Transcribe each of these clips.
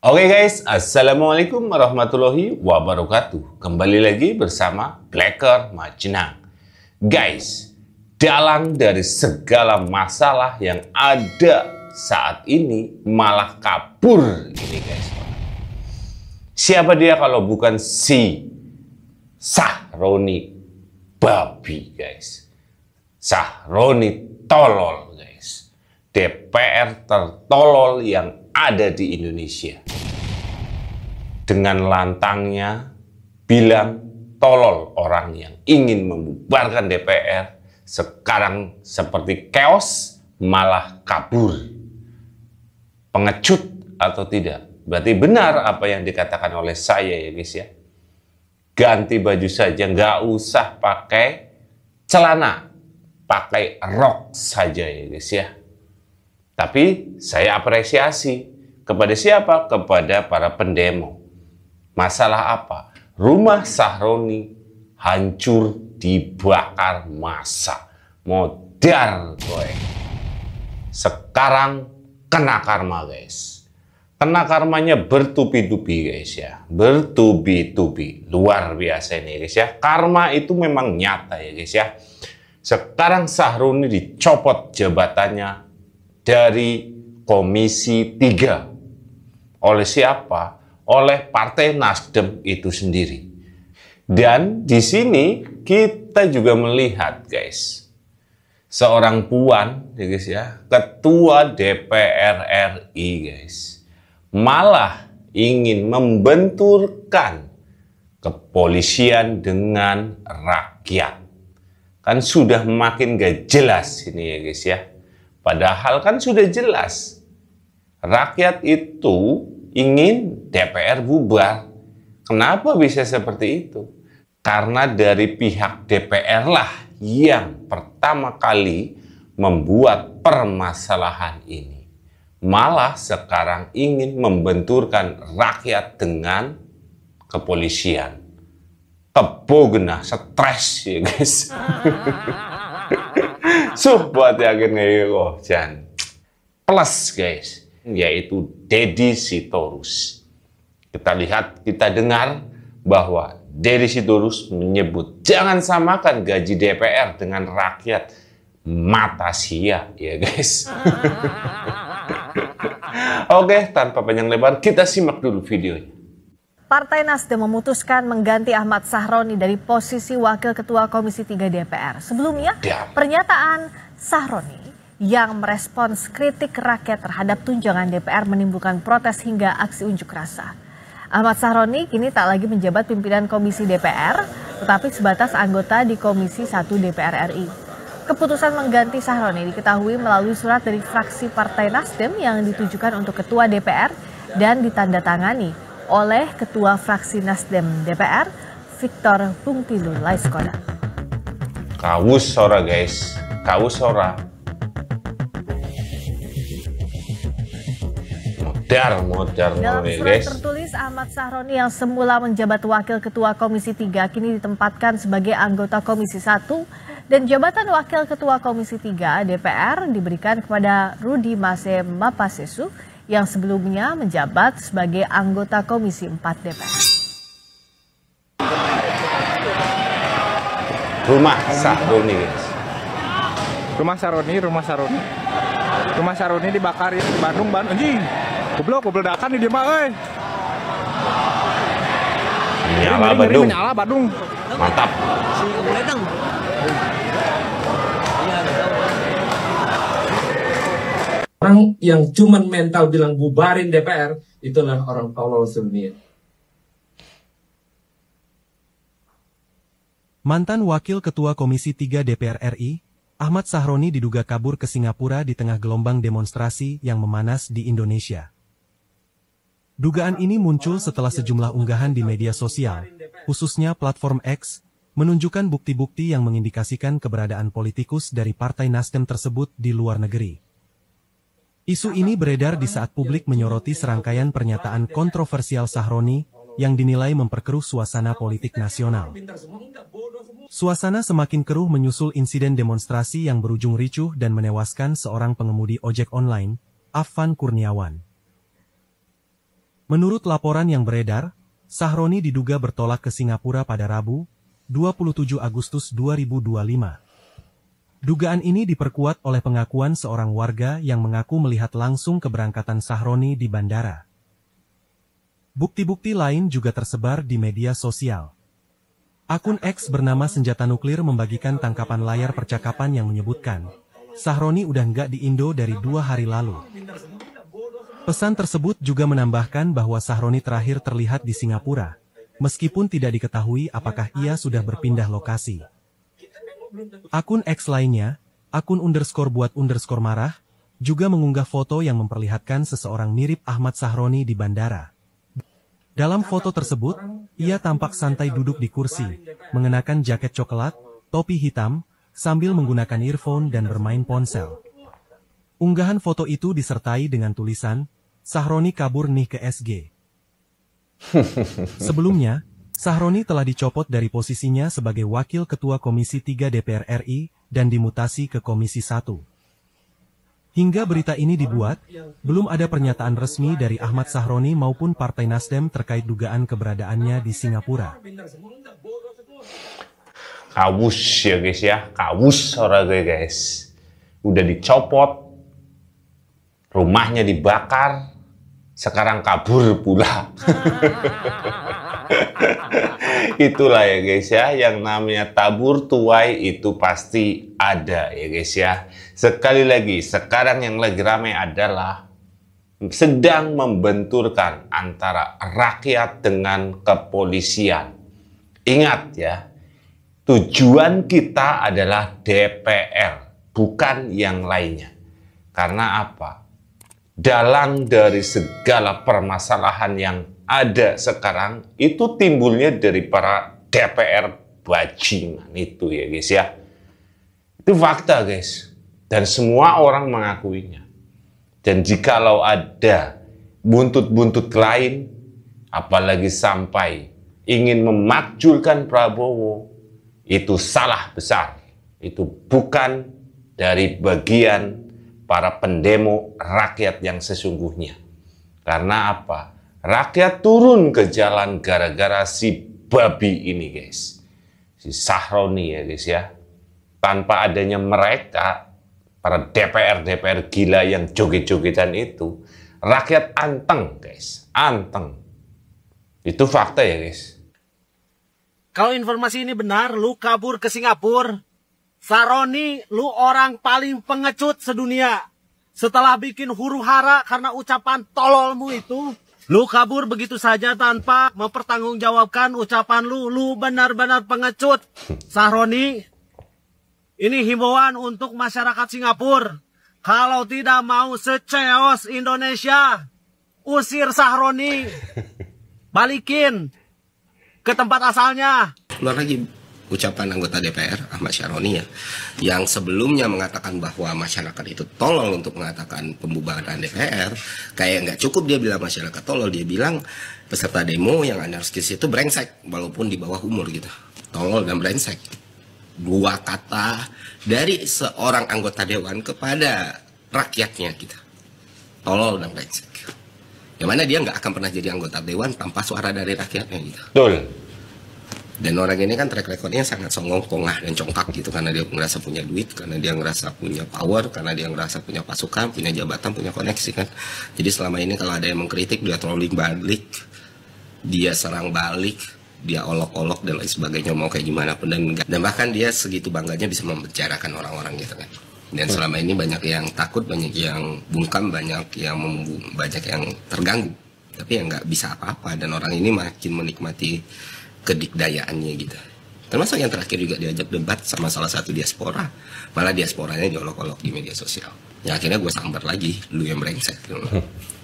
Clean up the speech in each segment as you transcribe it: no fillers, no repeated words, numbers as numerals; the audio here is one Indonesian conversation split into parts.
Oke guys, Assalamualaikum warahmatullahi wabarakatuh. Kembali lagi bersama Blacker Majenang. Guys, dalang dari segala masalah yang ada saat ini malah kabur ini guys. Siapa dia kalau bukan si Sahroni babi guys. Sahroni tolol guys. DPR tertolol yang ada di Indonesia. Dengan lantangnya bilang tolol orang yang ingin membubarkan DPR sekarang seperti chaos malah kabur. Pengecut atau tidak? Berarti benar apa yang dikatakan oleh saya ya guys ya. Ganti baju saja, nggak usah pakai celana, pakai rok saja ya guys ya. Tapi saya apresiasi kepada siapa? Kepada para pendemo. Masalah apa? Rumah Sahroni hancur dibakar massa. Modar gue. Sekarang kena karma guys. Kena karmanya bertubi-tubi guys ya. Bertubi-tubi. Luar biasa ini guys ya. Karma itu memang nyata ya guys ya. Sekarang Sahroni dicopot jabatannya dari Komisi 3. Oleh siapa? Oleh Partai Nasdem itu sendiri. Dan di sini kita juga melihat guys, seorang puan ya guys ya, Ketua DPR RI guys, malah ingin membenturkan kepolisian dengan rakyat. Kan sudah makin gak jelas ini ya guys ya. Padahal kan sudah jelas, rakyat itu ingin DPR bubar. Kenapa bisa seperti itu? Karena dari pihak DPR lah yang pertama kali membuat permasalahan ini. Malah sekarang ingin membenturkan rakyat dengan kepolisian. Tebogena, stres ya guys. Buat yakin jangan plus guys, yaitu Deddy Sitorus. Kita lihat, kita dengar bahwa Deddy Sitorus menyebut jangan samakan gaji DPR dengan rakyat. Mata sia ya guys. Oke, tanpa panjang lebar kita simak dulu videonya. Partai Nasdem memutuskan mengganti Ahmad Sahroni dari posisi Wakil Ketua Komisi 3 DPR. Sebelumnya, pernyataan Sahroni yang merespons kritik rakyat terhadap tunjangan DPR menimbulkan protes hingga aksi unjuk rasa. Ahmad Sahroni kini tak lagi menjabat pimpinan Komisi DPR, tetapi sebatas anggota di Komisi 1 DPR RI. Keputusan mengganti Sahroni diketahui melalui surat dari fraksi Partai Nasdem yang ditujukan untuk Ketua DPR dan ditandatangani oleh Ketua Fraksi Nasdem DPR, Victor Pungtilu Laiskoda. Kawus sora guys, kawus sora. Modar Dalam surat guys. tertulis, Ahmad Sahroni yang semula menjabat Wakil Ketua Komisi 3 kini ditempatkan sebagai anggota Komisi 1 dan jabatan Wakil Ketua Komisi 3 DPR diberikan kepada Rudi Mase Mapasesu yang sebelumnya menjabat sebagai anggota Komisi 4 DPR. Rumah Sahroni guys. Rumah Sahroni dibakar ya di Bandung anjing. Goblok ledakan di dia mah euy. Menyala Bandung. Mantap. Orang yang cuman mental bilang bubarin DPR, itulah orang tolol sedunia. Mantan Wakil Ketua Komisi 3 DPR RI, Ahmad Sahroni diduga kabur ke Singapura di tengah gelombang demonstrasi yang memanas di Indonesia. Dugaan ini muncul setelah sejumlah unggahan di media sosial, khususnya platform X, menunjukkan bukti-bukti yang mengindikasikan keberadaan politikus dari Partai Nasdem tersebut di luar negeri. Isu ini beredar di saat publik menyoroti serangkaian pernyataan kontroversial Sahroni yang dinilai memperkeruh suasana politik nasional. Suasana semakin keruh menyusul insiden demonstrasi yang berujung ricuh dan menewaskan seorang pengemudi ojek online, Afan Kurniawan. Menurut laporan yang beredar, Sahroni diduga bertolak ke Singapura pada Rabu, 27 Agustus 2025. Dugaan ini diperkuat oleh pengakuan seorang warga yang mengaku melihat langsung keberangkatan Sahroni di bandara. Bukti-bukti lain juga tersebar di media sosial. Akun X bernama Senjata Nuklir membagikan tangkapan layar percakapan yang menyebutkan, Sahroni udah nggak di Indo dari 2 hari lalu. Pesan tersebut juga menambahkan bahwa Sahroni terakhir terlihat di Singapura, meskipun tidak diketahui apakah ia sudah berpindah lokasi. Akun X lainnya, akun _buat_marah, juga mengunggah foto yang memperlihatkan seseorang mirip Ahmad Sahroni di bandara. Dalam foto tersebut, ia tampak santai duduk di kursi, mengenakan jaket coklat, topi hitam, sambil menggunakan earphone dan bermain ponsel. Unggahan foto itu disertai dengan tulisan, Sahroni kabur nih ke SG. Sebelumnya, Sahroni telah dicopot dari posisinya sebagai Wakil Ketua Komisi 3 DPR RI dan dimutasi ke Komisi 1. Hingga berita ini dibuat, belum ada pernyataan resmi dari Ahmad Sahroni maupun Partai Nasdem terkait dugaan keberadaannya di Singapura. Kawus ya guys ya, kawus orangnya guys. Udah dicopot, rumahnya dibakar, sekarang kabur pula. Itulah ya guys ya, yang namanya tabur tuai itu pasti ada ya guys ya. Sekali lagi, sekarang yang lagi ramai adalah sedang membenturkan antara rakyat dengan kepolisian. Ingat ya, tujuan kita adalah DPR, bukan yang lainnya. Karena apa? Dalang dari segala permasalahan yang ada sekarang itu timbulnya dari para DPR bajingan itu ya guys ya. Itu fakta guys. Dan semua orang mengakuinya. Dan jikalau ada buntut-buntut lain, apalagi sampai ingin memakjulkan Prabowo, itu salah besar. Itu bukan dari bagian para pendemo rakyat yang sesungguhnya. Karena apa? Rakyat turun ke jalan gara-gara si babi ini guys. Si Sahroni ya guys ya. Tanpa adanya mereka, para DPR gila yang joget-jogetan itu, rakyat anteng guys. Anteng. Itu fakta ya guys. Kalau informasi ini benar, lu kabur ke Singapura. Sahroni, lu orang paling pengecut sedunia. Setelah bikin huru hara karena ucapan tololmu itu, lu kabur begitu saja tanpa mempertanggungjawabkan ucapan lu. Lu benar-benar pengecut. Sahroni, ini himbauan untuk masyarakat Singapura. Kalau tidak mau seceos Indonesia, usir Sahroni. Balikin ke tempat asalnya. Keluar lagi ucapan anggota DPR Ahmad Sahroni ya, yang sebelumnya mengatakan bahwa masyarakat itu tolol untuk mengatakan pembubaran DPR. Kayak nggak cukup dia bilang masyarakat tolol, dia bilang peserta demo yang anarkis itu brengsek walaupun di bawah umur gitu. Tolol dan brengsek, dua kata dari seorang anggota dewan kepada rakyatnya gitu. Tolol dan brengsek, yang mana dia nggak akan pernah jadi anggota dewan tanpa suara dari rakyatnya gitu. Betul. Dan orang ini kan track recordnya sangat songong, kongah, dan congkak gitu. Karena dia ngerasa punya duit, karena dia ngerasa punya power, karena dia ngerasa punya pasukan, punya jabatan, punya koneksi kan. Jadi selama ini kalau ada yang mengkritik, dia trolling balik, dia serang balik, dia olok-olok dan lain sebagainya, mau kayak gimana pun. Dan bahkan dia segitu bangganya bisa membicarakan orang-orang gitu kan. Dan selama ini banyak yang takut, banyak yang bungkam, banyak yang terganggu. Tapi yang nggak bisa apa-apa, dan orang ini makin menikmati kedikdayaannya gitu. Termasuk yang terakhir juga diajak debat sama salah satu diaspora, malah diasporanya diolok-olok di media sosial. Ya akhirnya gue sambar lagi, lu yang brengsek gitu.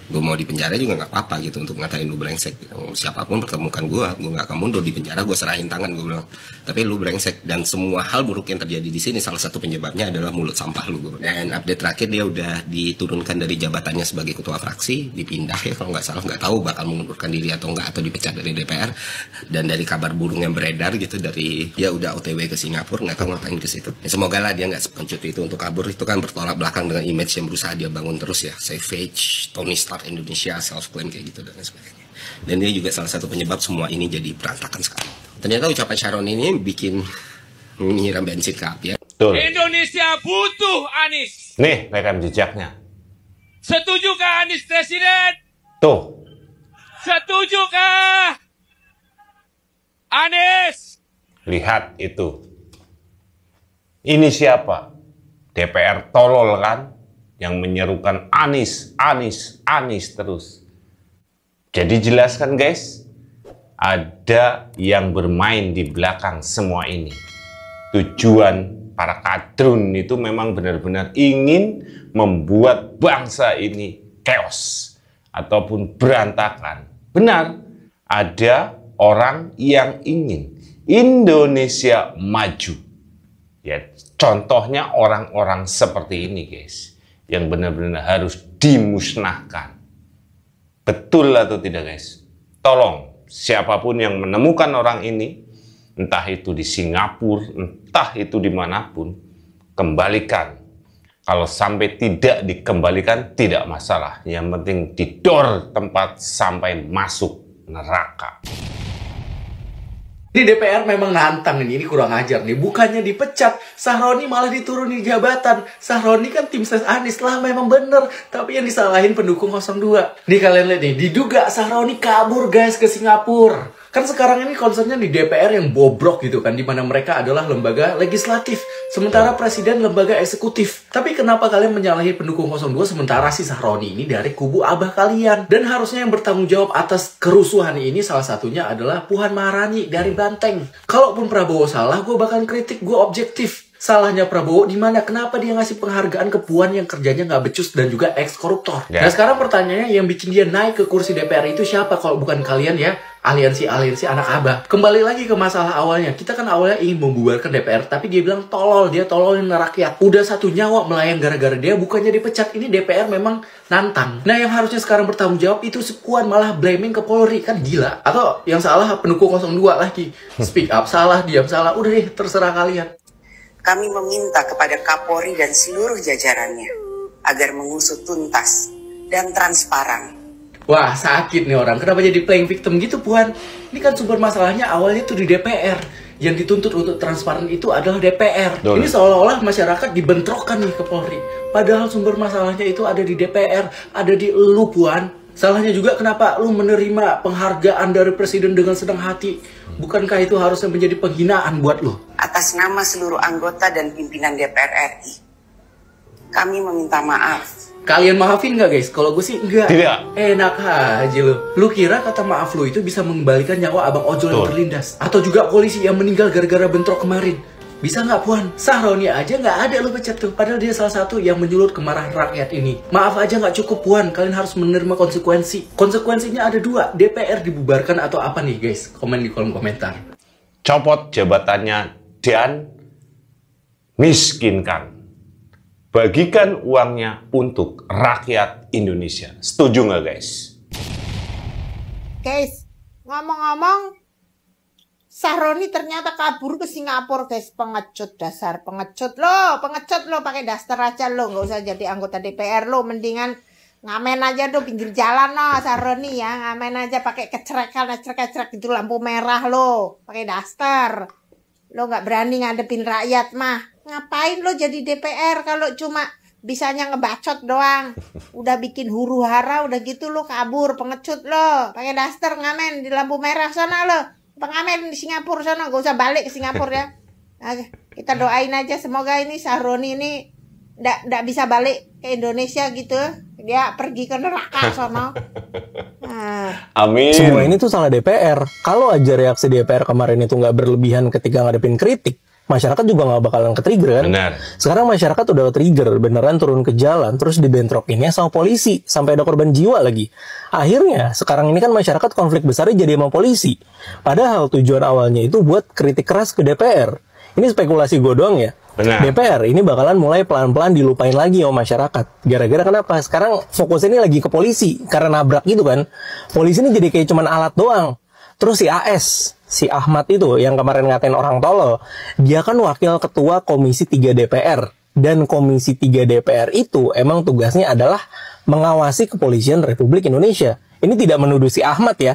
Gue mau di penjara juga nggak apa-apa gitu untuk ngatain lu brengsek gitu. Siapapun pertemukan gue nggak akan mundur di penjara, gue serahin tangan, gue bilang. Tapi lu brengsek, dan semua hal buruk yang terjadi di sini salah satu penyebabnya adalah mulut sampah lu. Dan update terakhir dia udah diturunkan dari jabatannya sebagai ketua fraksi, dipindah ya kalau nggak salah, nggak tahu bakal mengundurkan diri atau enggak, atau dipecat dari DPR. Dan dari kabar burung yang beredar gitu, dari dia udah OTW ke Singapura, nggak tahu ngapain ke situ. Ya, semoga lah dia nggak sepencut itu untuk kabur. Itu kan bertolak belakang dengan image yang berusaha dia bangun terus ya, savage, Tony Stark Harvard Indonesia, self-claim kayak gitu dan sebagainya. Dan dia juga salah satu penyebab semua ini jadi berantakan sekali. Ternyata ucapan Sharon ini bikin menyiram bensin ke api ya. Betul. Indonesia butuh Anies. Nih rekam jejaknya. Setujukah Anies presiden? Tuh. Setujukah Anies? Lihat itu. Ini siapa? DPR tolol kan? Yang menyerukan Anies, Anies, Anies terus. Jadi jelaskan guys, ada yang bermain di belakang semua ini. Tujuan para kadrun itu memang benar-benar ingin membuat bangsa ini chaos ataupun berantakan. Benar, ada orang yang ingin Indonesia maju. Ya, contohnya orang-orang seperti ini guys, yang benar-benar harus dimusnahkan. Betul atau tidak guys? Tolong, siapapun yang menemukan orang ini, entah itu di Singapura, entah itu dimanapun, kembalikan. Kalau sampai tidak dikembalikan, tidak masalah. Yang penting didor tempat sampai masuk neraka. Ini DPR memang nantang ini kurang ajar nih. Bukannya dipecat, Sahroni malah dituruni jabatan. Sahroni kan tim ses Anies lah, memang bener. Tapi yang disalahin pendukung 02. Nih kalian lihat nih, diduga Sahroni kabur guys ke Singapura. Kan sekarang ini concernnya di DPR yang bobrok gitu kan, dimana mereka adalah lembaga legislatif, sementara presiden lembaga eksekutif. Tapi kenapa kalian menyalahi pendukung 02 sementara si Sahroni ini dari kubu abah kalian? Dan harusnya yang bertanggung jawab atas kerusuhan ini salah satunya adalah Puan Maharani dari Banteng. Kalaupun Prabowo salah, gue bakal kritik, gue objektif. Salahnya Prabowo di mana? Kenapa dia ngasih penghargaan ke Puan yang kerjanya nggak becus dan juga ex-koruptor? Nah sekarang pertanyaannya, yang bikin dia naik ke kursi DPR itu siapa kalau bukan kalian ya? Aliansi anak abah. Kembali lagi ke masalah awalnya. Kita kan awalnya ingin membubarkan DPR, tapi dia bilang tolol, dia tololin rakyat. Udah satu nyawa melayang gara-gara dia, bukannya dipecat. Ini DPR memang nantang. Nah yang harusnya sekarang bertanggung jawab itu si Puan malah blaming ke Polri. Kan gila. Atau yang salah pendukung 02 lagi. Speak up, salah, diam salah. Udah deh, terserah kalian. Kami meminta kepada Kapolri dan seluruh jajarannya agar mengusut tuntas dan transparan. Wah, sakit nih orang. Kenapa jadi playing victim gitu, Puan? Ini kan sumber masalahnya awalnya tuh di DPR. Yang dituntut untuk transparan itu adalah DPR. Ini seolah-olah masyarakat dibentrokkan nih ke Polri. Padahal sumber masalahnya itu ada di DPR, ada di elu, Puan. Salahnya juga kenapa lu menerima penghargaan dari presiden dengan senang hati? Bukankah itu harusnya menjadi penghinaan buat lu? Atas nama seluruh anggota dan pimpinan DPR RI, kami meminta maaf. Kalian maafin nggak guys? Kalau gue sih enggak. Tidak. Enak aja lu. Lu kira kata maaf lu itu bisa mengembalikan nyawa abang ojol yang terlindas? Atau juga polisi yang meninggal gara-gara bentrok kemarin? Bisa nggak Puan? Sahroni aja nggak ada lu pecat tuh. Padahal dia salah satu yang menyulut kemarahan rakyat ini. Maaf aja nggak cukup Puan. Kalian harus menerima konsekuensi. Konsekuensinya ada dua. DPR dibubarkan atau apa nih guys? Komen di kolom komentar. Copot jabatannya dan miskinkan. Bagikan uangnya untuk rakyat Indonesia. Setuju nggak guys? Guys, ngomong-ngomong, Sahroni ternyata kabur ke Singapura guys. Pengecut, dasar pengecut lo pakai daster aja lo, nggak usah jadi anggota DPR lo, mendingan ngamen aja tuh pinggir jalan lo Sahroni ya, ngamen aja pakai kecrek gitu lampu merah lo, pakai daster. Lo nggak berani ngadepin rakyat mah. Ngapain lo jadi DPR kalau cuma bisanya ngebacot doang? Udah bikin huru hara, udah gitu lo kabur, pengecut lo, pakai daster ngamen di lampu merah sana lo. Pengamen di Singapura sana, gak usah balik ke Singapura ya. Nah, kita doain aja semoga ini Sahroni ini nggak bisa balik ke Indonesia gitu. Dia pergi ke neraka sana. Amin. Semua ini tuh salah DPR. Kalau aja reaksi DPR kemarin itu nggak berlebihan ketika ngadepin kritik, masyarakat juga nggak bakalan ke-trigger kan? Benar. Sekarang masyarakat udah trigger, beneran turun ke jalan, terus dibentrokinnya sama polisi, sampai ada korban jiwa lagi. Akhirnya, sekarang ini kan masyarakat konflik besarnya jadi sama polisi. Padahal tujuan awalnya itu buat kritik keras ke DPR. Ini spekulasi gue doang ya. Benar. DPR ini bakalan mulai pelan-pelan dilupain lagi sama masyarakat. Gara-gara kenapa? Sekarang fokusnya ini lagi ke polisi, karena nabrak gitu kan. Polisi ini jadi kayak cuman alat doang. Terus si AS, si Ahmad itu yang kemarin ngatain orang tolol, dia kan wakil ketua Komisi 3 DPR. Dan Komisi 3 DPR itu emang tugasnya adalah mengawasi kepolisian Republik Indonesia. Ini tidak menuduh si Ahmad ya.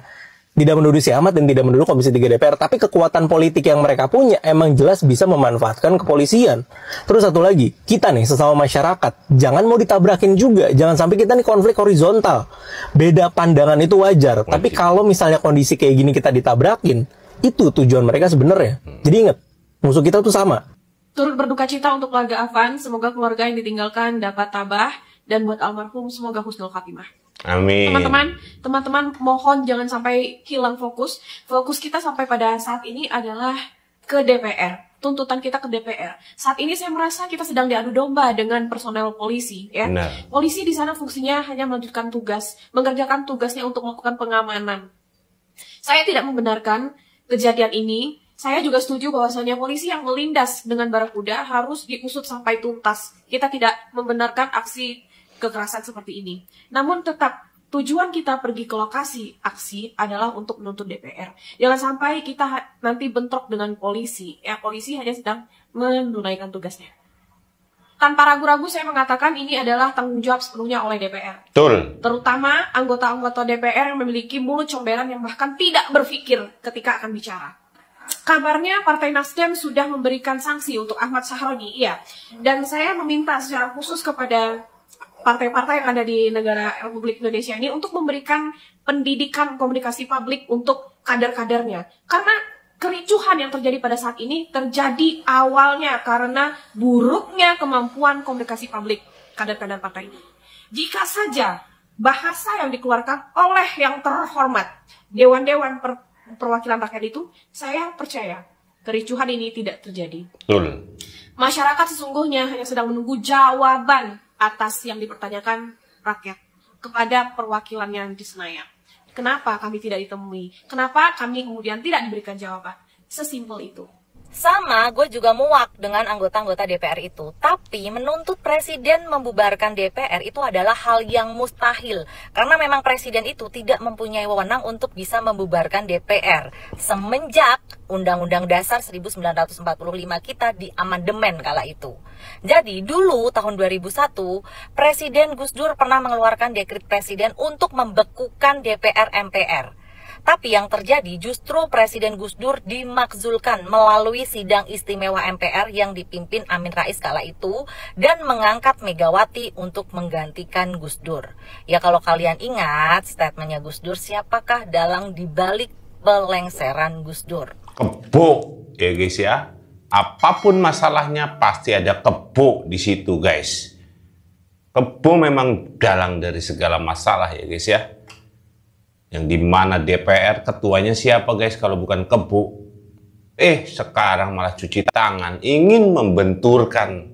Tidak menuduh si Ahmad dan tidak menuduh Komisi 3 DPR. Tapi kekuatan politik yang mereka punya emang jelas bisa memanfaatkan kepolisian. Terus satu lagi, kita nih sesama masyarakat, jangan mau ditabrakin juga. Jangan sampai kita nih konflik horizontal. Beda pandangan itu wajar. Tapi kalau misalnya kondisi kayak gini kita ditabrakin, itu tujuan mereka sebenarnya. Jadi ingat, musuh kita tuh sama. Turut berduka cita untuk keluarga Afan. Semoga keluarga yang ditinggalkan dapat tabah. Dan buat almarhum semoga husnul khatimah. Amin. Teman-teman mohon jangan sampai hilang fokus. Fokus kita sampai pada saat ini adalah ke DPR. Tuntutan kita ke DPR. Saat ini saya merasa kita sedang diadu domba dengan personel polisi. Ya. Benar. Polisi di sana fungsinya hanya melanjutkan tugas, mengerjakan tugasnya untuk melakukan pengamanan. Saya tidak membenarkan kejadian ini. Saya juga setuju bahwasannya polisi yang melindas dengan barakuda harus diusut sampai tuntas. Kita tidak membenarkan aksi kekerasan seperti ini. Namun tetap tujuan kita pergi ke lokasi aksi adalah untuk menuntut DPR. Jangan sampai kita nanti bentrok dengan polisi. Ya, polisi hanya sedang menunaikan tugasnya. Tanpa ragu-ragu saya mengatakan ini adalah tanggung jawab sepenuhnya oleh DPR. Betul. Terutama anggota-anggota DPR yang memiliki mulut comberan yang bahkan tidak berpikir ketika akan bicara. Kabarnya Partai Nasdem sudah memberikan sanksi untuk Ahmad Sahroni, iya. Dan saya meminta secara khusus kepada partai-partai yang ada di negara Republik Indonesia ini untuk memberikan pendidikan komunikasi publik untuk kader-kadernya. Karena kericuhan yang terjadi pada saat ini terjadi awalnya karena buruknya kemampuan komunikasi publik kader-kader partai ini. Jika saja bahasa yang dikeluarkan oleh yang terhormat, dewan-dewan perwakilan rakyat itu, saya percaya kericuhan ini tidak terjadi. Betul. Masyarakat sesungguhnya hanya sedang menunggu jawaban atas yang dipertanyakan rakyat kepada perwakilannya di Senayan. Kenapa kami tidak ditemui? Kenapa kami kemudian tidak diberikan jawaban? Sesimpel itu. Sama, gue juga muak dengan anggota-anggota DPR itu. Tapi menuntut presiden membubarkan DPR itu adalah hal yang mustahil. Karena memang presiden itu tidak mempunyai wewenang untuk bisa membubarkan DPR. Semenjak Undang-Undang Dasar 1945 kita diamandemen kala itu. Jadi dulu tahun 2001, Presiden Gus Dur pernah mengeluarkan dekret presiden untuk membekukan DPR MPR. Tapi yang terjadi justru Presiden Gus Dur dimakzulkan melalui sidang istimewa MPR yang dipimpin Amin Rais kala itu dan mengangkat Megawati untuk menggantikan Gus Dur. Ya kalau kalian ingat statementnya Gus Dur, siapakah dalang dibalik pelengseran Gus Dur? Kebo ya guys ya. Apapun masalahnya pasti ada kebo di situ guys. Kebo memang dalang dari segala masalah ya guys ya. Yang dimana DPR ketuanya siapa guys kalau bukan kebo? Sekarang malah cuci tangan, ingin membenturkan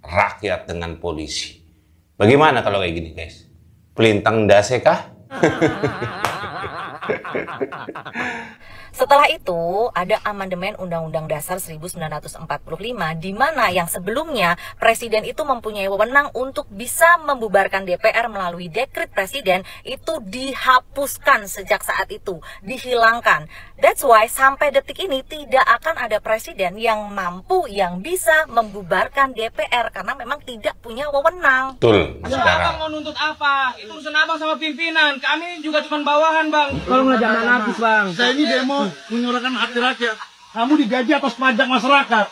rakyat dengan polisi. Bagaimana kalau kayak gini guys? Pelintang dase kah? Setelah itu ada amandemen Undang-Undang Dasar 1945 di mana yang sebelumnya presiden itu mempunyai wewenang untuk bisa membubarkan DPR melalui dekret presiden itu dihapuskan sejak saat itu, dihilangkan. That's why sampai detik ini tidak akan ada presiden yang mampu yang bisa membubarkan DPR karena memang tidak punya wewenang. Betul. Abang mau nuntut apa? Itu urusan abang sama pimpinan. Kami juga cuma bawahan bang. Kalau nggak jangan habis bang. Saya ini demo menyuarakan hati rakyat. Kamu digaji atas pajak masyarakat.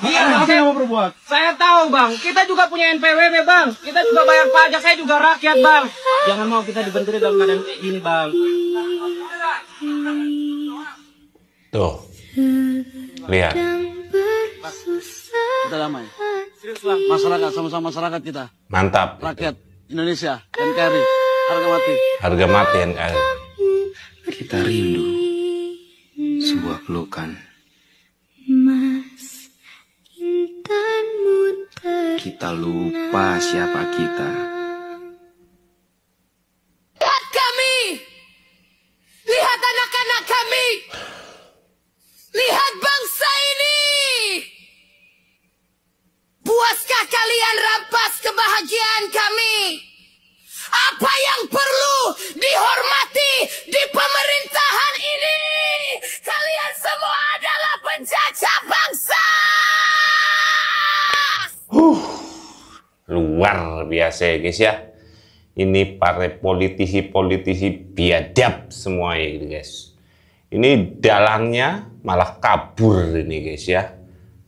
Iya, apa yang mau berbuat? Saya tahu bang. Kita juga punya NPWP bang. Kita juga bayar pajak. Saya juga rakyat bang. Jangan mau kita dibentuk dalam keadaan kayak gini bang. Tuh, lihat. Kita damai. Masyarakat, sama-sama masyarakat kita. Mantap. Rakyat Indonesia, NKRI, harga mati. Harga mati NKRI. Kita rindu sebuah pelukan. Kita lupa siapa kita. Lihat kami, lihat anak-anak kami, lihat bangsa ini. Puaskah kalian rampas kebahagiaan kami? Apa yang perlu dihormati di pemerintahan ini? Kalian semua adalah penjajah bangsa. biasa ya guys ya. Ini para politisi-politisi biadab semua ya guys. Ini dalangnya malah kabur ini guys ya.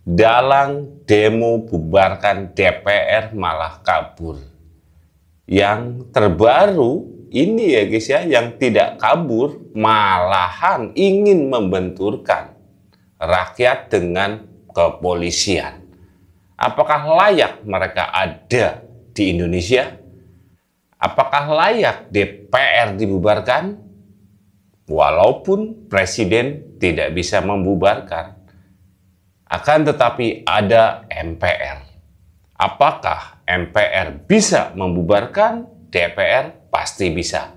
Dalang demo bubarkan DPR malah kabur. Yang terbaru ini ya guys ya, yang tidak kabur malahan ingin membenturkan rakyat dengan kepolisian. Apakah layak mereka ada di Indonesia? Apakah layak DPR dibubarkan? Walaupun presiden tidak bisa membubarkan, akan tetapi ada MPR. Apakah MPR bisa membubarkan? DPR pasti bisa.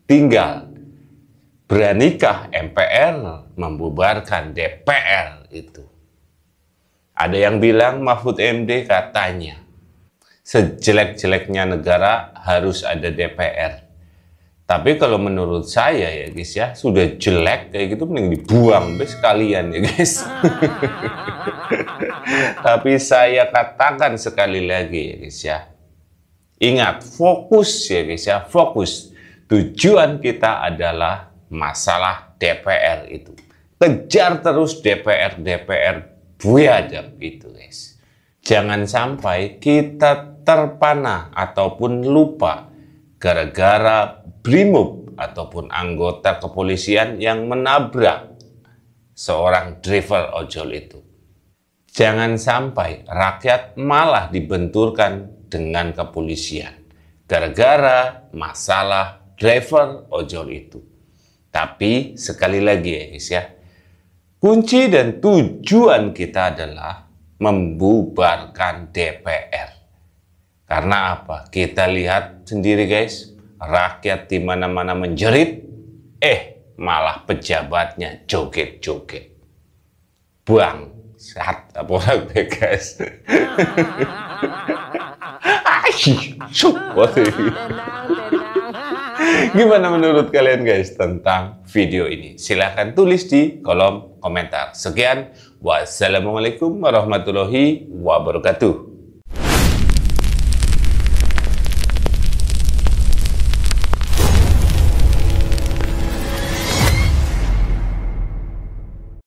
Tinggal beranikah MPR membubarkan DPR itu? Ada yang bilang Mahfud MD katanya, sejelek-jeleknya negara harus ada DPR. Tapi kalau menurut saya ya guys ya, sudah jelek kayak gitu mending dibuang deh sekalian ya guys. Tapi saya katakan sekali lagi ya guys ya, ingat fokus ya guys ya, fokus. Tujuan kita adalah masalah DPR itu. Kejar terus DPR biadab itu guys. Jangan sampai kita terpana ataupun lupa gara-gara Brimob ataupun anggota kepolisian yang menabrak seorang driver ojol itu. Jangan sampai rakyat malah dibenturkan dengan kepolisian gara-gara masalah driver ojol itu. Tapi sekali lagi ya guys ya, kunci dan tujuan kita adalah membubarkan DPR. Karena apa? Kita lihat sendiri guys, rakyat di mana-mana menjerit, malah pejabatnya joget-joget. Buang, saat apa guys? Gimana menurut kalian guys tentang video ini? Silahkan tulis di kolom komentar. Sekian, wassalamualaikum warahmatullahi wabarakatuh.